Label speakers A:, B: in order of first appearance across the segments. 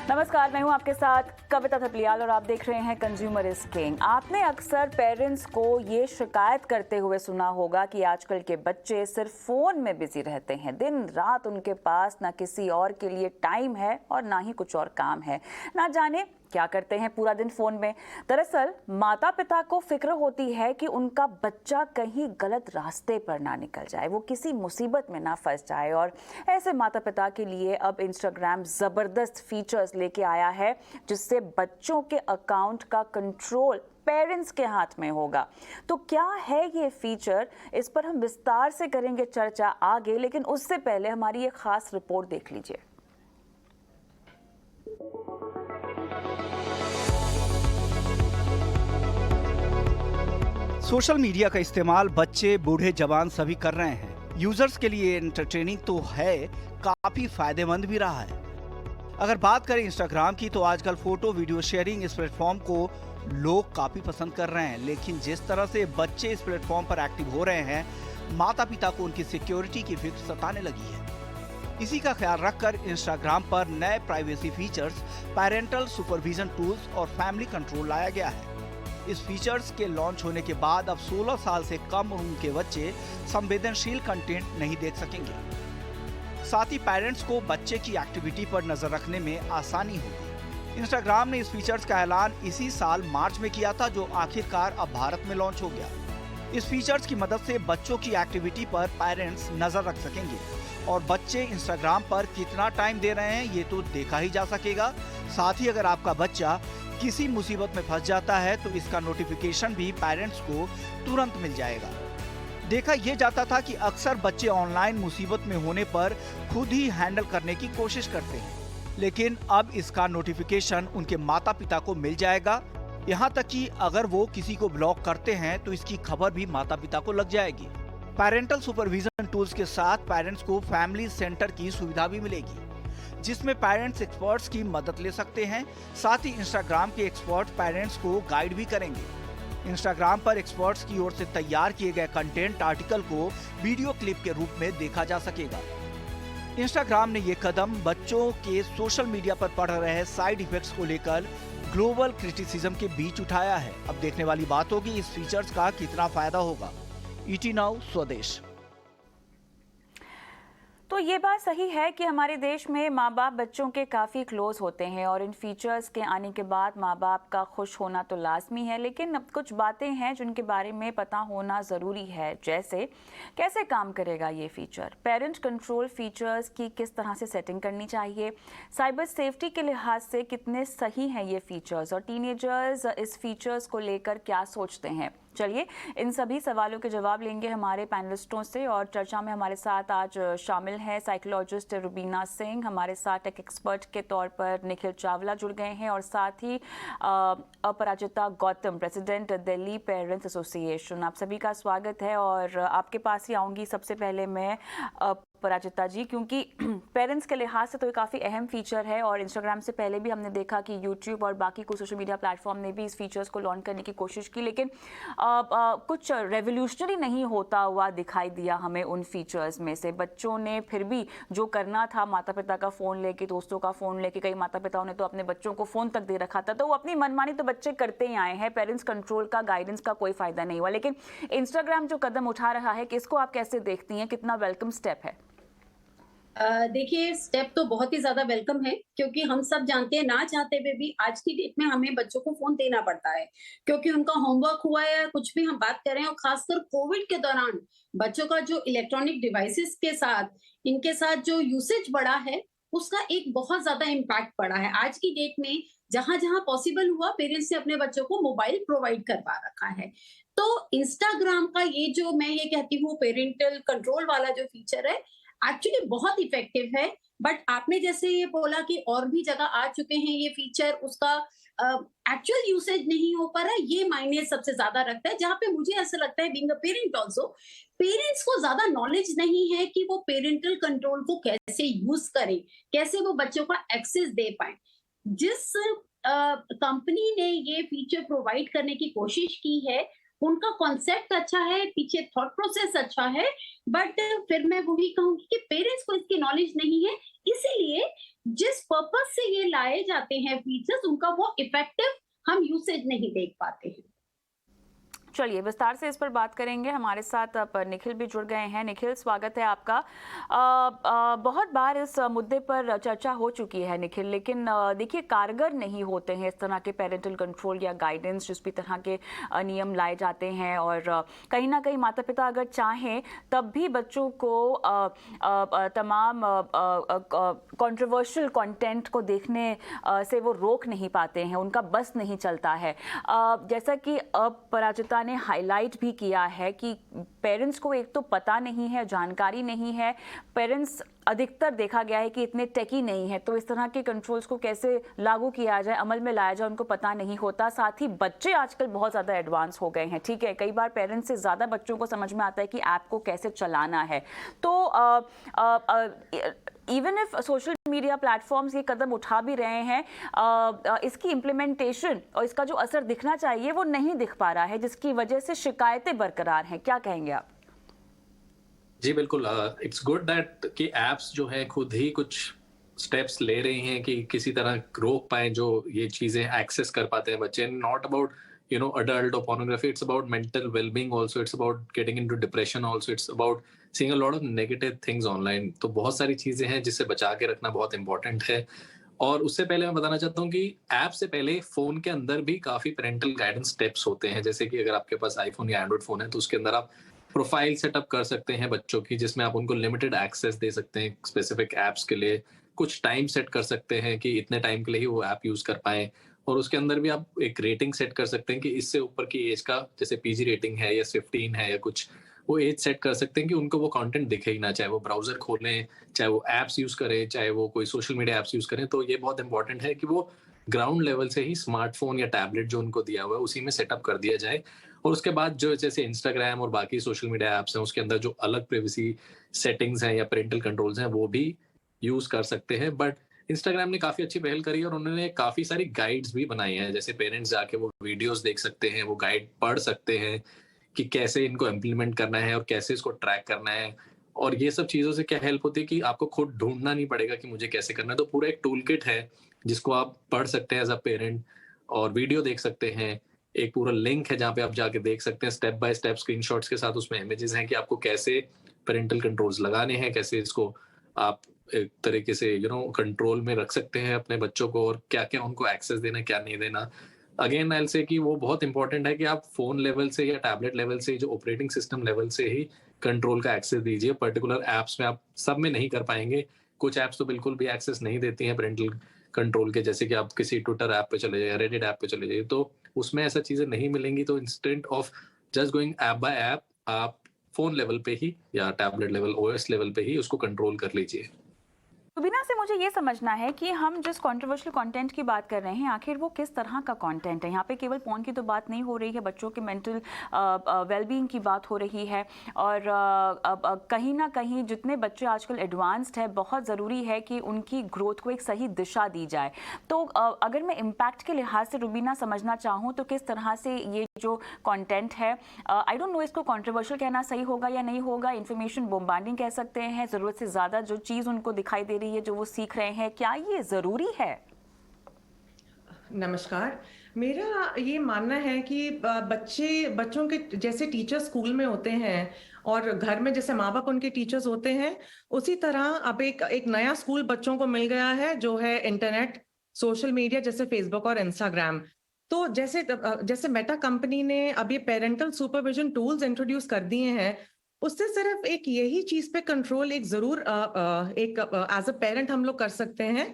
A: नमस्कार, मैं हूं आपके साथ कविता थपलियाल और आप देख रहे हैं कंज्यूमर इज किंग। आपने अक्सर पेरेंट्स को ये शिकायत करते हुए सुना होगा कि आजकल के बच्चे सिर्फ फोन में बिजी रहते हैं। दिन रात उनके पास ना किसी और के लिए टाइम है और ना ही कुछ और काम है। ना जाने क्या करते हैं पूरा दिन फोन में। दरअसल माता पिता को फिक्र होती है कि उनका बच्चा कहीं गलत रास्ते पर ना निकल जाए, वो किसी मुसीबत में ना फंस जाए। और ऐसे माता पिता के लिए अब इंस्टाग्राम जबरदस्त फीचर्स लेके आया है जिससे बच्चों के अकाउंट का कंट्रोल पेरेंट्स के हाथ में होगा। तो क्या है ये फीचर, इस पर हम विस्तार से करेंगे चर्चा आगे, लेकिन उससे पहले हमारी ये खास रिपोर्ट देख लीजिए।
B: सोशल मीडिया का इस्तेमाल बच्चे बूढ़े जवान सभी कर रहे हैं। यूजर्स के लिए एंटरटेनिंग तो है, काफी फायदेमंद भी रहा है। अगर बात करें इंस्टाग्राम की तो आजकल फोटो वीडियो शेयरिंग इस प्लेटफॉर्म को लोग काफी पसंद कर रहे हैं, लेकिन जिस तरह से बच्चे इस प्लेटफॉर्म पर एक्टिव हो रहे हैं, माता पिता को उनकी सिक्योरिटी की फिक्र सताने लगी है। इसी का ख्याल रखकर इंस्टाग्राम पर नए privacy features, parental supervision tools और फैमिली कंट्रोल लाया गया है। इस फीचर्स के लॉन्च होने के बाद अब 16 साल से कम उम्र के बच्चे संवेदनशील कंटेंट नहीं देख सकेंगे। साथ ही पेरेंट्स को बच्चे की एक्टिविटी पर नजर रखने में आसानी होगी। इंस्टाग्राम ने इस फीचर्स का ऐलान इसी साल मार्च में किया था, जो आखिरकार अब भारत में लॉन्च हो गया। इस फीचर्स की मदद से बच्चों की एक्टिविटी पर पेरेंट्स नजर रख सकेंगे और बच्चे इंस्टाग्राम पर कितना टाइम दे रहे हैं ये तो देखा ही जा सकेगा। साथ ही अगर आपका बच्चा किसी मुसीबत में फंस जाता है तो इसका नोटिफिकेशन भी पेरेंट्स को तुरंत मिल जाएगा। देखा यह जाता था कि अक्सर बच्चे ऑनलाइन मुसीबत में होने पर खुद ही हैंडल करने की कोशिश करते हैं, लेकिन अब इसका नोटिफिकेशन उनके माता पिता को मिल जाएगा। यहाँ तक कि अगर वो किसी को ब्लॉक करते हैं तो इसकी खबर भी माता पिता को लग जाएगी। पैरेंटल सुपरविजन टूल्स के साथ पेरेंट्स को फैमिली सेंटर की सुविधा भी मिलेगी, जिसमें पेरेंट्स एक्सपर्ट्स की मदद ले सकते हैं। साथ ही इंस्टाग्राम के एक्सपर्ट पेरेंट्स को गाइड भी करेंगे। इंस्टाग्राम पर एक्सपर्ट्स की ओर से तैयार किए गए कंटेंट आर्टिकल को वीडियो क्लिप के रूप में देखा जा सकेगा। इंस्टाग्राम ने ये कदम बच्चों के सोशल मीडिया पर पड़ रहे साइड इफेक्ट्स को लेकर ग्लोबल क्रिटिसिज्म के बीच उठाया है। अब देखने वाली बात होगी इस फीचर्स का कितना फायदा होगा। ईटी नाउ स्वदेश।
A: तो ये बात सही है कि हमारे देश में माँ बाप बच्चों के काफ़ी क्लोज होते हैं और इन फीचर्स के आने के बाद माँ बाप का खुश होना तो लाजमी है, लेकिन अब कुछ बातें हैं जिनके बारे में पता होना ज़रूरी है। जैसे कैसे काम करेगा ये फीचर, पेरेंट कंट्रोल फीचर्स की किस तरह से सेटिंग करनी चाहिए, साइबर सेफ्टी के लिहाज से कितने सही हैं ये फीचर्स, और टीनेजर्स इस फीचर्स को लेकर क्या सोचते हैं। चलिए इन सभी सवालों के जवाब लेंगे हमारे पैनलिस्टों से। और चर्चा में हमारे साथ आज शामिल हैं साइकोलॉजिस्ट रुबीना सिंह, हमारे साथ एक एक्सपर्ट के तौर पर निखिल चावला जुड़ गए हैं, और साथ ही Aparajita Gautam, president Delhi parents association. आप सभी का स्वागत है और आपके पास ही आऊँगी सबसे पहले मैं अपराजिता जी, क्योंकि पेरेंट्स के लिहाज से तो ये काफ़ी अहम फीचर है और इंस्टाग्राम से पहले भी हमने देखा कि यूट्यूब और बाकी कुछ सोशल मीडिया प्लेटफॉर्म ने भी इस फीचर्स को लॉन्च करने की कोशिश की, लेकिन कुछ रेवोल्यूशनरी नहीं होता हुआ दिखाई दिया हमें उन फीचर्स में से। बच्चों ने फिर भी जो करना था, माता पिता का फ़ोन लेके, दोस्तों का फ़ोन लेके, कई माता पिताओं ने तो अपने बच्चों को फ़ोन तक दे रखा था, तो वो अपनी मनमानी तो बच्चे करते ही आए हैं। पेरेंट्स कंट्रोल का, गाइडेंस का कोई फ़ायदा नहीं हुआ। लेकिन इंस्टाग्राम जो कदम उठा रहा है, कि इसको आप कैसे देखती हैं, कितना वेलकम स्टेप है?
C: देखिए, स्टेप तो बहुत ही ज्यादा वेलकम है, क्योंकि हम सब जानते हैं, ना चाहते हुए भी आज की डेट में हमें बच्चों को फोन देना पड़ता है, क्योंकि उनका होमवर्क हुआ है या कुछ भी हम बात कर रहे हैं। और खासकर कोविड के दौरान बच्चों का जो इलेक्ट्रॉनिक डिवाइसेस के साथ, इनके साथ जो यूसेज बढ़ा है, उसका एक बहुत ज्यादा इम्पैक्ट पड़ा है। आज की डेट में जहां जहां पॉसिबल हुआ, पेरेंट्स ने अपने बच्चों को मोबाइल प्रोवाइड करवा रखा है। तो इंस्टाग्राम का ये जो, मैं ये कहती हूँ, पेरेंटल कंट्रोल वाला जो फीचर है, एक्चुअली बहुत इफेक्टिव है। बट आपने जैसे ये बोला कि और भी जगह आ चुके हैं ये फीचर, उसका एक्चुअल यूसेज नहीं हो पा रहा है, ये मायने सबसे ज्यादा रखता है। जहां पे मुझे ऐसा लगता है, being a parent also, parents को ज्यादा नॉलेज नहीं है कि वो पेरेंटल कंट्रोल को कैसे यूज करें, कैसे वो बच्चों का एक्सेस दे पाए। जिस कंपनी ने ये फीचर प्रोवाइड करने की कोशिश की है, उनका कॉन्सेप्ट अच्छा है, पीछे थॉट प्रोसेस अच्छा है, बट फिर मैं वही कहूंगी कि पेरेंट्स को इसकी नॉलेज नहीं है, इसीलिए जिस पर्पस से ये लाए जाते हैं फीचर्स, उनका वो इफेक्टिव हम यूसेज नहीं देख पाते हैं।
A: चलिए विस्तार से इस पर बात करेंगे। हमारे साथ अब निखिल भी जुड़ गए हैं। निखिल, स्वागत है आपका। बहुत बार इस मुद्दे पर चर्चा हो चुकी है निखिल, लेकिन देखिए कारगर नहीं होते हैं इस तरह के पेरेंटल कंट्रोल या गाइडेंस, जिस भी तरह के नियम लाए जाते हैं। और कहीं ना कहीं माता पिता अगर चाहें तब भी बच्चों को तमाम कंट्रोवर्शियल कंटेंट को देखने से वो रोक नहीं पाते हैं, उनका बस नहीं चलता है। जैसा कि अपराजिता ने हाईलाइट भी किया है कि पेरेंट्स को एक तो पता नहीं है, जानकारी नहीं है, पेरेंट्स अधिकतर देखा गया है कि इतने टेकी नहीं है, तो इस तरह के कंट्रोल्स को कैसे लागू किया जाए, अमल में लाया जाए, उनको पता नहीं होता। साथ ही बच्चे आजकल बहुत ज़्यादा एडवांस हो गए हैं, ठीक है, कई बार पेरेंट्स से ज़्यादा बच्चों को समझ में आता है कि ऐप को कैसे चलाना है। तो even if social media platforms ये कदम उठा भी रहे हैं, इसकी इम्प्लीमेंटेशन और इसका जो असर दिखना चाहिए वो नहीं दिख पा रहा है, जिसकी वजह से शिकायतें बरकरार हैं। क्या कहेंगे आप?
D: जी बिल्कुल, इट्स गुड दैट कि एप्स जो है खुद ही कुछ स्टेप्स ले रही हैं कि किसी तरह रोक पाए जो ये चीजें एक्सेस कर पाते हैं बच्चे। Not about adult or pornography, it's about mental well-being also, it's about getting into depression also, it's about seeing a lot of negative things online। तो बहुत सारी चीजें हैं जिससे बचा के रखना बहुत इंपॉर्टेंट है। और उससे पहले मैं बताना चाहता हूँ कि ऐप से पहले फोन के अंदर भी काफी पेरेंटल गाइडेंस स्टेप्स होते हैं। जैसे कि अगर आपके पास आईफोन या एंड्रॉइड फोन है तो उसके अंदर आप प्रोफाइल सेटअप कर सकते हैं बच्चों की, जिसमें आप उनको लिमिटेड एक्सेस दे सकते हैं स्पेसिफिक एप्स के लिए। कुछ टाइम सेट कर सकते हैं कि इतने टाइम के लिए ही वो ऐप यूज कर पाए। और उसके अंदर भी आप एक रेटिंग सेट कर सकते हैं कि इससे ऊपर की एज का, जैसे पीजी रेटिंग है या 15 है या कुछ, वो एज सेट कर सकते हैं कि उनको वो कंटेंट दिखे ही ना, चाहे वो ब्राउजर खोलें, चाहे वो एप्स यूज करें, चाहे वो कोई सोशल मीडिया एप्स यूज करें। तो ये बहुत इंपॉर्टेंट है कि वो ग्राउंड लेवल से ही स्मार्टफोन या टैबलेट जो उनको दिया हुआ है उसी में सेटअप कर दिया जाए। और उसके बाद जो जैसे इंस्टाग्राम और बाकी सोशल मीडिया एप्स हैं उसके अंदर जो अलग प्राइवेसी सेटिंग्स हैं या पेरेंटल कंट्रोल्स हैं वो भी यूज कर सकते हैं। बट इंस्टाग्राम ने काफी अच्छी पहल करी और उन्होंने काफी सारी गाइड्स भी बनाई हैं, जैसे पेरेंट्स जाके वो वीडियोस देख सकते हैं, वो गाइड पढ़ सकते हैं कि कैसे इनको इम्प्लीमेंट करना है और कैसे इसको ट्रैक करना है। और ये सब चीजों से क्या हेल्प होती है कि आपको खुद ढूंढना नहीं पड़ेगा कि मुझे कैसे करना है। तो पूरा एक टूल किट है जिसको आप पढ़ सकते हैं एज अ पेरेंट, और वीडियो देख सकते हैं। एक पूरा लिंक है जहाँ पे आप जाके देख सकते हैं स्टेप बाय स्टेप स्क्रीनशॉट्स के साथ, उसमें इमेजेस हैं कि आपको कैसे पेरेंटल कंट्रोल्स लगाने हैं, कैसे इसको आप एक तरीके से कंट्रोल में रख सकते हैं अपने बच्चों को, और क्या क्या उनको एक्सेस देना क्या नहीं देना। अगेन आई विल से कि वो बहुत इंपॉर्टेंट है कि आप फोन लेवल से या टैबलेट लेवल से, जो ऑपरेटिंग सिस्टम लेवल से ही कंट्रोल का एक्सेस दीजिए। पर्टिकुलर एप्स में आप सब में नहीं कर पाएंगे, कुछ एप्स तो बिल्कुल भी एक्सेस नहीं देती हैं पेरेंटल कंट्रोल के, जैसे कि आप किसी ट्विटर ऐप पे चले जाइए, रेडिट ऐप पे चले जाइए, तो उसमें ऐसा चीजें नहीं मिलेंगी। तो instant of just going app by app, आप फोन लेवल पे ही या टैबलेट लेवल, ओएस लेवल पे ही उसको कंट्रोल कर लीजिए।
A: रुबीना से मुझे ये समझना है कि हम जिस कंट्रोवर्शियल कंटेंट की बात कर रहे हैं, आखिर वो किस तरह का कंटेंट है? यहाँ पे केवल फोन की तो बात नहीं हो रही है, बच्चों के मेंटल वेलबींग की बात हो रही है। और कहीं ना कहीं जितने बच्चे आजकल एडवांस्ड है, बहुत ज़रूरी है कि उनकी ग्रोथ को एक सही दिशा दी जाए। तो अगर मैं इम्पैक्ट के लिहाज से रुबीना समझना चाहूँ तो किस तरह से ये जो कंटेंट है, आई डोंट नो इसको कंट्रोवर्शियल कहना सही होगा या नहीं होगा, इन्फॉर्मेशन बॉम्बार्डिंग कह सकते हैं, ज़रूरत से ज़्यादा जो चीज़ उनको दिखाई दे रही है, जो वो सीख रहे हैं, क्या ये जरूरी है?
E: नमस्कार। मेरा ये मानना है कि बच्चों के जैसे टीचर स्कूल में होते हैं और घर में जैसे माँ बाप उनके टीचर्स होते हैं, उसी तरह अब एक नया स्कूल बच्चों को मिल गया है जो है इंटरनेट, सोशल मीडिया, जैसे फेसबुक और इंस्टाग्राम। तो जैसे मेटा कंपनी ने अब ये पेरेंटल सुपरविजन टूल्स इंट्रोड्यूस कर दिए हैं, उससे सिर्फ एक यही चीज पे कंट्रोल एक जरूर एक एज अ पेरेंट हम लोग कर सकते हैं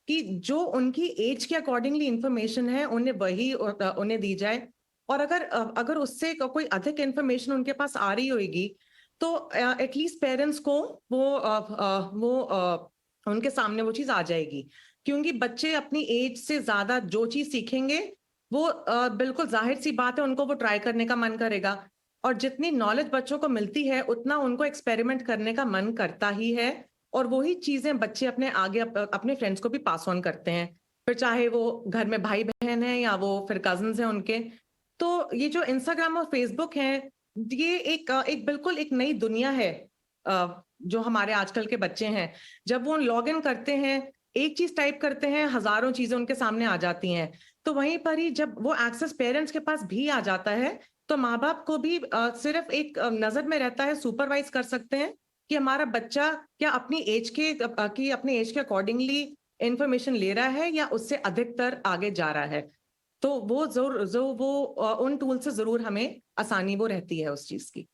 E: कि जो उनकी एज के अकॉर्डिंगली इंफॉर्मेशन है उन्हें दी जाए। और अगर उससे कोई अधिक इंफॉर्मेशन उनके पास आ रही होगी तो एटलीस्ट पेरेंट्स को वो उनके सामने वो चीज आ जाएगी, क्योंकि बच्चे अपनी एज से ज्यादा जो चीज सीखेंगे वो बिल्कुल जाहिर सी बात है उनको वो ट्राई करने का मन करेगा। और जितनी नॉलेज बच्चों को मिलती है उतना उनको एक्सपेरिमेंट करने का मन करता ही है, और वही चीजें बच्चे अपने फ्रेंड्स को भी पास ऑन करते हैं, फिर चाहे वो घर में भाई बहन है या वो फिर कजिन्स हैं उनके। तो ये जो इंस्टाग्राम और फेसबुक है, ये एक बिल्कुल एक नई दुनिया है जो हमारे आजकल के बच्चे हैं। जब वो लॉग इन करते हैं एक चीज टाइप करते हैं, हजारों चीजें उनके सामने आ जाती हैं। तो वहीं पर ही जब वो एक्सेस पेरेंट्स के पास भी आ जाता है, तो माँ बाप को भी सिर्फ एक नजर में रहता है, सुपरवाइज कर सकते हैं कि हमारा बच्चा क्या अपनी एज के अपनी एज के अकॉर्डिंगली इंफॉर्मेशन ले रहा है या उससे अधिकतर आगे जा रहा है। तो वो उन टूल से जरूर हमें आसानी वो रहती है उस चीज की।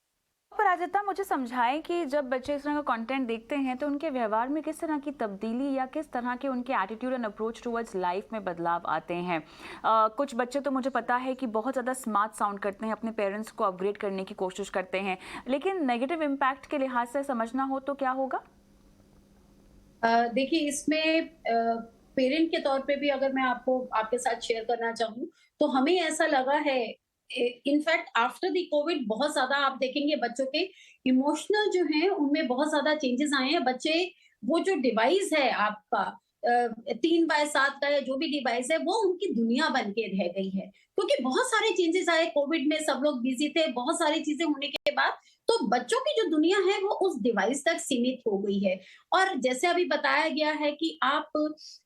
A: पराजिता, मुझे समझाएं कि जब बच्चे इस तरह का कंटेंट देखते हैं तो उनके व्यवहार में किस तरह की तब्दीली या किस तरह के उनके attitude and approach towards life में बदलाव आते हैं। कुछ बच्चे तो मुझे पता है कि बहुत ज़्यादा स्मार्ट साउंड करते हैं, अपने पेरेंट्स को अपग्रेड करने की कोशिश करते हैं, लेकिन नेगेटिव इम्पैक्ट के लिहाज से समझना हो तो क्या होगा?
C: देखिए, इसमें पेरेंट के तौर पे भी अगर मैं आपको आपके साथ शेयर करना चाहूँ, तो हमें ऐसा लगा है, इनफैक्ट आफ्टर द कोविड बहुत ज़्यादा आप देखेंगे बच्चों के इमोशनल जो हैं, उनमें बहुत ज़्यादा चेंजेस आए हैं। बच्चे वो जो डिवाइस है आपका 3 बाय 7 का या जो भी डिवाइस है, वो उनकी दुनिया बन के रह गई है। क्योंकि बहुत सारे चेंजेस आए कोविड में, सब लोग बिज़ी थे, बहुत सारी चीज़ें होने के बाद, तो बच्चों की जो दुनिया है वो उस डिवाइस तक सीमित हो गई है। और जैसे अभी बताया गया है कि आप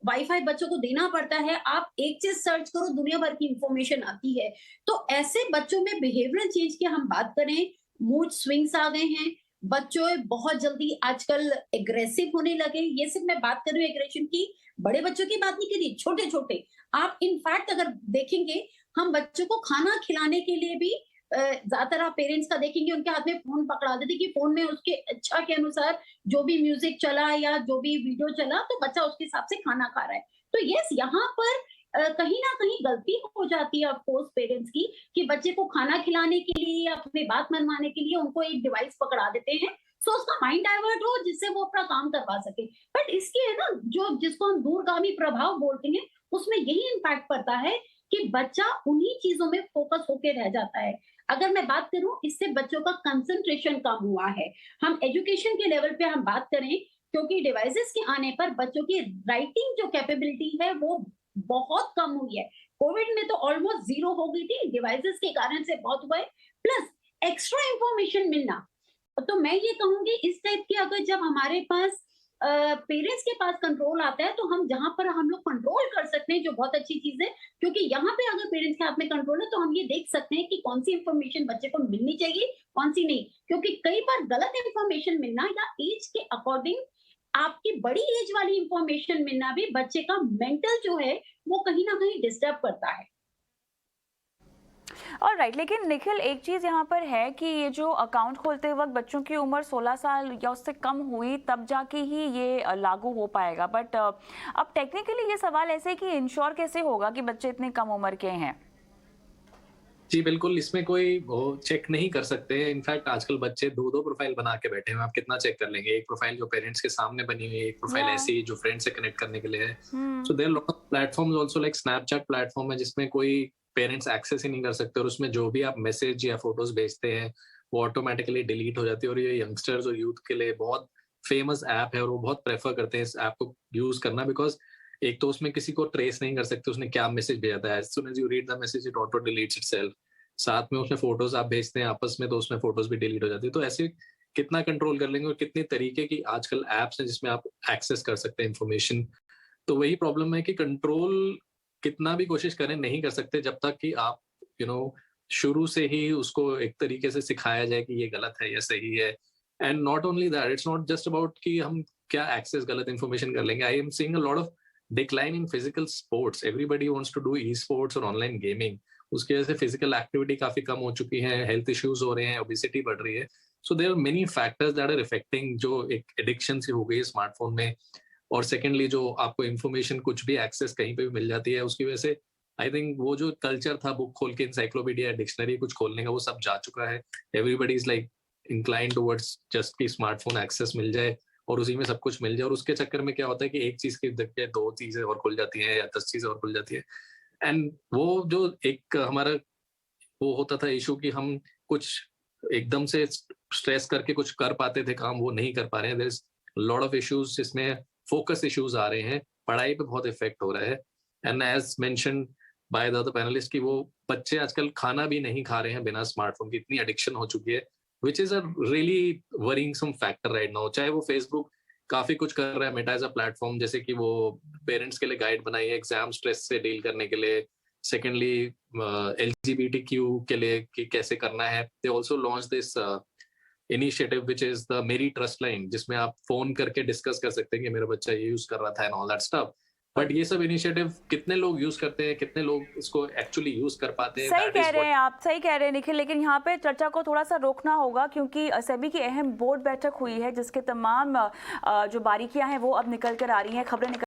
C: वाईफाई बच्चों को देना पड़ता है, आप एक चीज़ सर्च करो, दुनिया भर की इंफॉर्मेशन आती है। तो ऐसे बच्चों में बिहेवियरल चेंज की हम बात करें, मूड स्विंग्स आ गए हैं, बच्चों बहुत जल्दी आजकल एग्रेसिव होने लगे। ये सिर्फ मैं बात कर रही हूँ एग्रेशन की, बड़े बच्चों की बात नहीं कर रही, छोटे-छोटे। आप इनफैक्ट अगर देखेंगे, हम बच्चों को खाना खिलाने के लिए भी ज्यादातर आप पेरेंट्स का देखेंगे, उनके हाथ में फोन पकड़ा देते कि फोन में उसके इच्छा के अनुसार जो भी म्यूजिक चला या जो भी वीडियो चला, तो बच्चा उसके हिसाब से खाना खा रहा है। तो यस, यहाँ पर कहीं ना कहीं गलती हो जाती है ऑफकोर्स पेरेंट्स की, कि बच्चे को खाना खिलाने के लिए या अपनी बात मनवाने के लिए उनको एक डिवाइस पकड़ा देते हैं, सो उसका माइंड डाइवर्ट हो, जिससे वो अपना काम करवा सके। बट इसके है ना, जो जिसको हम दूरगामी प्रभाव बोलते हैं, उसमें यही इम्पैक्ट पड़ता है कि बच्चा उन्हीं चीजों में फोकस होकर रह जाता है। अगर मैं बात करूं, इससे बच्चों का कंसंट्रेशन कम हुआ है। हम एजुकेशन के लेवल पे हम बात करें, क्योंकि डिवाइसेस के आने पर बच्चों की राइटिंग जो कैपेबिलिटी है वो बहुत कम हुई है। कोविड में तो ऑलमोस्ट जीरो हो गई थी, डिवाइसेस के कारण से बहुत हुआ है। प्लस एक्स्ट्रा इंफॉर्मेशन मिलना, तो मैं ये कहूंगी इस टाइप की, अगर जब हमारे पास पेरेंट्स के पास कंट्रोल आता है, तो हम जहां पर हम लोग कंट्रोल कर सकते हैं, जो बहुत अच्छी चीज है। क्योंकि यहाँ पे अगर पेरेंट्स के हाथ में कंट्रोल है, तो हम ये देख सकते हैं कि कौन सी इंफॉर्मेशन बच्चे को मिलनी चाहिए, कौन सी नहीं। क्योंकि कई बार गलत इंफॉर्मेशन मिलना या एज के अकॉर्डिंग आपकी बड़ी एज वाली इंफॉर्मेशन मिलना भी बच्चे का मेंटल जो है वो कहीं ना कहीं डिस्टर्ब करता है।
A: ऑलराइट, लेकिन निखिल, एक चीज़ यहाँ पर है कि ये जो अकाउंट खोलते वक्त बच्चों की उम्र 16 साल या उससे कम हुई तब जाके ही ये लागू हो पाएगा, बट अब टेक्निकली ये सवाल ऐसे कि इंश्योर कैसे होगा कि बच्चे इतने कम उम्र के हैं?
D: जी बिल्कुल, इसमें कोई वो चेक नहीं कर सकते। इनफैक्ट आजकल बच्चे 2-2 प्रोफाइल बना के बैठे हैं, आप कितना चेक कर लेंगे? एक प्रोफाइल जो पेरेंट्स के सामने बनी हुई है, एक प्रोफाइल
A: या
D: ऐसी जो फ्रेंड से कनेक्ट करने के लिए है। So there are lot of platforms also, like Snapchat platform है, जिसमें कोई पेरेंट्स एक्सेस ही नहीं कर सकते, और उसमें जो भी आप मैसेज या फोटोज भेजते हैं वो ऑटोमेटिकली डिलीट हो जाती है। और ये यंगस्टर्स और यूथ के लिए बहुत फेमस ऐप है, और वो बहुत प्रेफर करते हैं इस ऐप को यूज करना, बिकॉज एक तो उसमें किसी को ट्रेस नहीं कर सकते उसने क्या मैसेज भेजा था। As soon as you read the message, it auto deletes itself. साथ में उसमें फोटोज आप भेजते हैं आपस में, तो उसमें फोटोज भी डिलीट हो जाती है। तो ऐसे कितना कंट्रोल कर लेंगे, और कितने तरीके की आजकल एप्स हैं जिसमें आप एक्सेस कर सकते हैं इंफॉर्मेशन। तो वही प्रॉब्लम है कि कंट्रोल कितना भी कोशिश करें नहीं कर सकते, जब तक कि आप शुरू से ही उसको एक तरीके से सिखाया जाए कि ये गलत है या सही है। And not only that, it's not just about कि हम क्या एक्सेस गलत इंफॉर्मेशन कर लेंगे। I am seeing a lot of decline in physical sports, everybody wants to do e sports और ऑनलाइन गेमिंग। उसकी वजह से फिजिकल एक्टिविटी काफी कम हो चुकी है, हेल्थ इश्यूज हो रहे हैं, ओबेसिटी बढ़ रही है। So there are many factors that are affecting, जो एक एडिक्शन सी हो गई है स्मार्टफोन में। और सेकेंडली, जो आपको इन्फॉर्मेशन कुछ भी एक्सेस कहीं पे भी मिल जाती है, उसकी वजह से आई थिंक वो जो कल्चर था बुक खोल के इंसाइक्लोपीडिया डिक्शनरी कुछ खोलने का, वो सब जा चुका है। Everybody is like incline towards just कि स्मार्टफोन एक्सेस मिल जाए और उसी में सब कुछ मिल जाए। और उसके चक्कर में क्या होता है कि एक चीज की जगह 2 चीजें और खुल जाती हैं या 10 चीजें और खुल जाती है। एंड वो जो एक हमारा वो होता था इशू कि हम कुछ एकदम से स्ट्रेस करके कुछ कर पाते थे काम, वो नहीं कर पा रहे हैं। There is lot of issues जिसमें फोकस इश्यूज आ रहे हैं, पढ़ाई पे बहुत इफेक्ट हो रहा है। And as mention by the other panelist कि वो बच्चे आजकल खाना भी नहीं खा रहे हैं बिना स्मार्टफोन की, इतनी एडिक्शन हो चुकी है, which is a really worrisome factor right now. चाहे वो फेसबुक काफी कुछ कर रहा है मेटा एज अ प्लेटफॉर्म, जैसे कि वो पेरेंट्स के लिए गाइड बनाई है एग्जाम स्ट्रेस से डील करने के लिए। सेकेंडली LGBTQ के लिए कि कैसे करना है। They also launch this initiative which is the मेरी ट्रस्ट लाइन, जिसमें आप फोन करके डिस्कस कर सकते हैं कि मेरा बच्चा ये यूज कर रहा था and all that stuff. But ये सब इनिशिएटिव कितने लोग यूज करते हैं, कितने लोग इसको एक्चुअली यूज कर पाते हैं,
A: सही
D: that
A: कह
D: is
A: रहे
D: what-
A: हैं आप, सही कह रहे हैं निखिल, लेकिन यहाँ पे चर्चा को थोड़ा सा रोकना होगा क्योंकि सेबी की अहम बोर्ड बैठक हुई है जिसके तमाम जो बारीकियां हैं वो अब निकल कर आ रही हैं, खबरें निकल